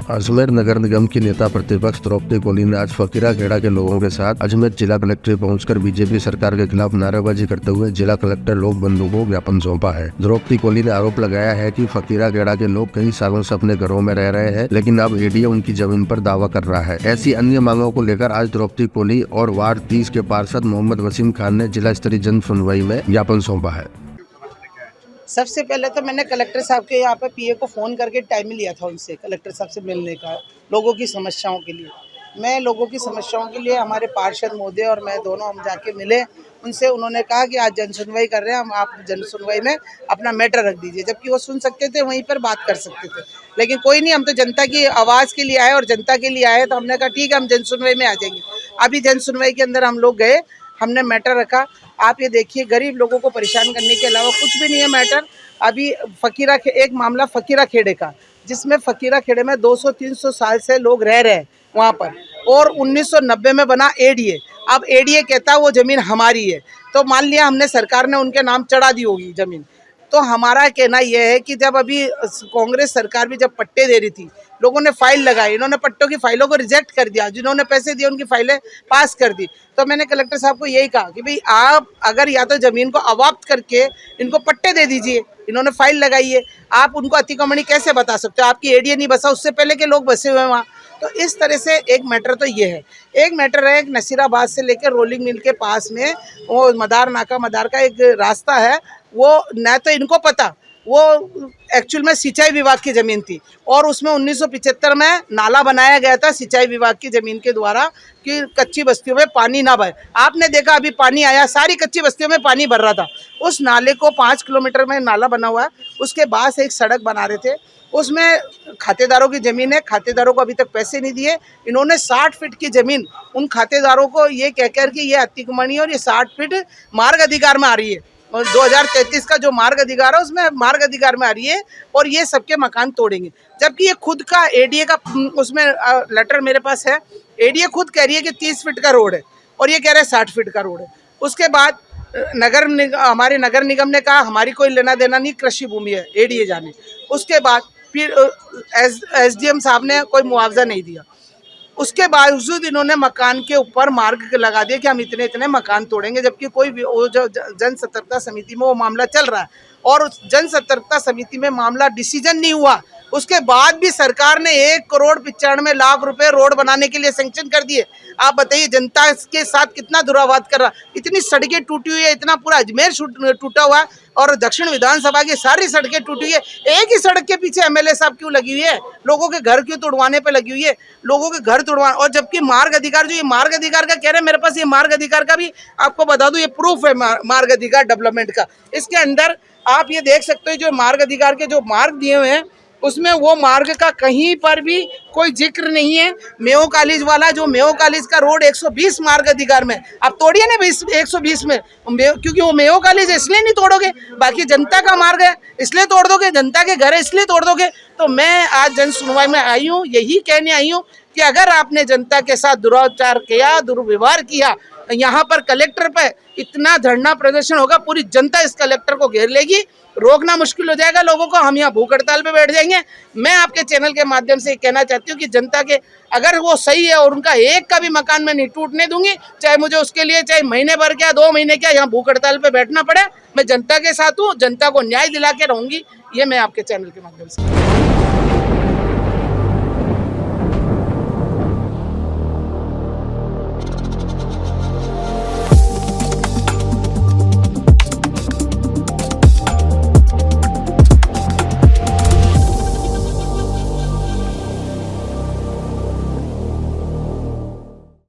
अजमेर नगर निगम की नेता प्रतिपक्ष द्रौपदी कोली ने आज फकीरा खेड़ा के लोगों के साथ अजमेर जिला कलेक्ट्रेट पहुंचकर बीजेपी सरकार के खिलाफ नारेबाजी करते हुए जिला कलेक्टर लोक बंधु को ज्ञापन सौंपा है। द्रौपदी कोली ने आरोप लगाया है कि फकीरा खेड़ा के लोग कई सालों से अपने घरों में रह रहे हैं, लेकिन अब एडीए उनकी जमीन पर दावा कर रहा है। ऐसी अन्य मांगों को लेकर आज द्रौपदी कोली और वार्ड 30 के पार्षद मोहम्मद वसीम खान ने जिला स्तरीय जन सुनवाई में ज्ञापन सौंपा है। सबसे पहले तो मैंने कलेक्टर साहब के यहाँ पे पीए को फ़ोन करके टाइम लिया था उनसे, कलेक्टर साहब से मिलने का, लोगों की समस्याओं के लिए। मैं लोगों की समस्याओं के लिए हमारे पार्षद महोदय और मैं दोनों हम जाके मिले उनसे। उन्होंने कहा कि आज जन सुनवाई कर रहे हैं हम, आप जन सुनवाई में अपना मैटर रख दीजिए, जबकि वो सुन सकते थे, वहीं पर बात कर सकते थे। लेकिन कोई नहीं, हम तो जनता की आवाज़ के लिए आए और जनता के लिए आए, तो हमने कहा ठीक है हम जन सुनवाई में आ जाएंगे। अभी जन सुनवाई के अंदर हम लोग गए, हमने मैटर रखा। आप ये देखिए, गरीब लोगों को परेशान करने के अलावा कुछ भी नहीं है मैटर। अभी एक मामला फकीरा खेड़े का, जिसमें फकीरा खेड़े में 200-300 साल से लोग रह रहे हैं वहाँ पर, और 1990 में बना एडीए। अब एडीए कहता है वो ज़मीन हमारी है, तो मान लिया हमने, सरकार ने उनके नाम चढ़ा दी होगी ज़मीन। तो हमारा कहना यह है कि जब अभी कांग्रेस सरकार भी जब पट्टे दे रही थी, लोगों ने फाइल लगाई, इन्होंने पट्टों की फाइलों को रिजेक्ट कर दिया, जिन्होंने पैसे दिए उनकी फाइलें पास कर दी। तो मैंने कलेक्टर साहब को यही कहा कि भाई आप अगर या तो ज़मीन को अवाप्त करके इनको पट्टे दे दीजिए, इन्होंने फाइल लगाई है, आप उनको अतिक्रमणी कैसे बता सकते हो? आपकी एडीए नहीं बसा, उससे पहले के लोग बसे हुए हैं वहाँ। तो इस तरह से एक मैटर तो ये है। एक मैटर है, एक नसीराबाद से लेकर रोलिंग मिल के पास में वो मदार का एक रास्ता है, वो न तो इनको पता, वो एक्चुअल में सिंचाई विभाग की ज़मीन थी, और उसमें 1975 में नाला बनाया गया था सिंचाई विभाग की ज़मीन के द्वारा कि कच्ची बस्तियों में पानी ना भरे। आपने देखा अभी पानी आया, सारी कच्ची बस्तियों में पानी भर रहा था। उस नाले को 5 किलोमीटर में नाला बना हुआ है, उसके बाद से एक सड़क बना रहे थे, उसमें खातेदारों की ज़मीन है, खातेदारों को अभी तक पैसे नहीं दिए। इन्होंने 60 फीट की ज़मीन उन खातेदारों को ये कहकर कि ये अतिक्रमणी और ये 60 फीट मार्ग अधिकार में आ रही है, और 2033 का जो मार्ग अधिकार है उसमें मार्ग अधिकार में आ रही है, और ये सबके मकान तोड़ेंगे। जबकि ये खुद का एडीए का उसमें लेटर मेरे पास है, एडीए खुद कह रही है कि 30 फीट का रोड है, और ये कह रहे हैं 60 फीट का रोड है। उसके बाद हमारे नगर निगम ने कहा हमारी कोई लेना देना नहीं, कृषि भूमि है, एडीए जाने। उसके बाद फिर एसडीएम साहब ने कोई मुआवजा नहीं दिया। उसके बावजूद इन्होंने मकान के ऊपर मार्ग लगा दिया कि हम इतने इतने मकान तोड़ेंगे, जबकि कोई भी वो जो जन सतर्कता समिति में वो मामला चल रहा है, और उस जन सतर्कता समिति में मामला डिसीजन नहीं हुआ। उसके बाद भी सरकार ने 1,95,00,000 रुपए रोड बनाने के लिए सैंक्शन कर दिए। आप बताइए जनता के साथ कितना दुराव्यार कर रहा। इतनी सड़कें टूटी हुई है, इतना पूरा अजमेर टूटा हुआ है, और दक्षिण विधानसभा की सारी सड़कें टूटी हुई है। एक ही सड़क के पीछे एमएलए साहब क्यों लगी हुई है? लोगों के घर क्यों तोड़वाने पे लगी हुई है? लोगों के घर तोड़वा, और जबकि मार्ग अधिकार, जो ये मार्ग अधिकार का कह रहे हैं, मेरे पास ये मार्ग अधिकार का भी आपको बता दूं, ये प्रूफ है मार्ग अधिकार डेवलपमेंट का। इसके अंदर आप ये देख सकते हो, जो मार्ग अधिकार के जो मार्ग दिए हुए हैं, उसमें वो मार्ग का कहीं पर भी कोई जिक्र नहीं है। मेयो कॉलेज वाला, जो मेयो कॉलेज का रोड 120 मार्ग अधिकार में, आप तोड़िए ना 120 में, क्योंकि वो मेयो कॉलेज है इसलिए नहीं तोड़ोगे, बाकी जनता का मार्ग है इसलिए तोड़ दोगे, जनता के घर है इसलिए तोड़ दोगे। तो मैं आज जन सुनवाई में आई हूँ, यही कहने आई हूँ कि अगर आपने जनता के साथ दुराचार किया, दुर्व्यवहार किया, यहाँ पर कलेक्टर पे इतना धरना प्रदर्शन होगा, पूरी जनता इस कलेक्टर को घेर लेगी, रोकना मुश्किल हो जाएगा लोगों को, हम यहाँ भूख हड़ताल पे बैठ जाएंगे। मैं आपके चैनल के माध्यम से कहना चाहती हूँ कि जनता के, अगर वो सही है और उनका एक का भी मकान में नहीं टूटने दूंगी, चाहे मुझे उसके लिए चाहे महीने भर क्या 2 महीने क्या यहाँ भूख हड़ताल पे बैठना पड़े, मैं जनता के साथ हूँ, जनता को न्याय दिला के रहूंगी। ये मैं आपके चैनल के माध्यम से